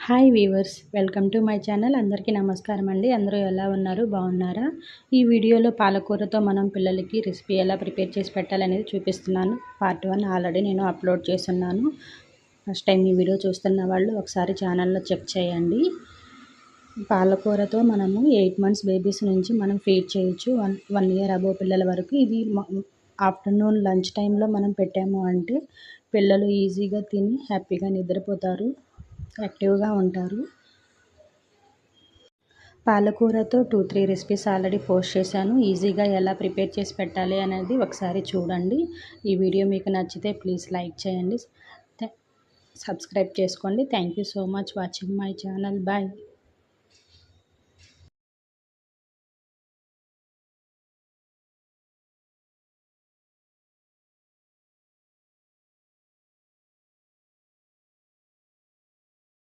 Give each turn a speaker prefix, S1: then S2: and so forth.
S1: Hi weavers, welcome to my channel. అందరికీ నమస్కారం అండి. అందరూ ఎలా ఉన్నారు, బాగున్నారా? ఈ వీడియోలో పాలకూరతో మనం పిల్లలకి రెసిపీ ఎలా ప్రిపేర్ చేసి పెట్టాలనేది చూపిస్తున్నాను. పార్ట్ 1 ఆల్రెడీ నేను అప్లోడ్ చేస్తున్నాను. ఫస్ట్ టైం ఈ వీడియో చూస్తున్న వాళ్ళు ఒకసారి ఛానల్లో చెక్ చేయండి. పాలకూరతో మనము 8 మంత్స్ బేబీస్ నుంచి మనం ఫీడ్ చేయొచ్చు. 1 ఇయర్ అబోవ్ పిల్లల వరకు. ఇది ఆఫ్టర్నూన్ లంచ్ టైంలో మనం పెట్టాము అంటే పిల్లలు ఈజీగా తిని హ్యాపీగా నిద్రపోతారు, యాక్టివ్గా ఉంటారు. పాలకూరతో 2-3 రెసిపీస్ ఆల్రెడీ పోస్ట్ చేశాను. ఈజీగా ఎలా ప్రిపేర్ చేసి పెట్టాలి అనేది ఒకసారి చూడండి. ఈ వీడియో మీకు నచ్చితే ప్లీజ్ లైక్ చేయండి, సబ్స్క్రైబ్ చేసుకోండి. Thank you so much watching my channel. Bye.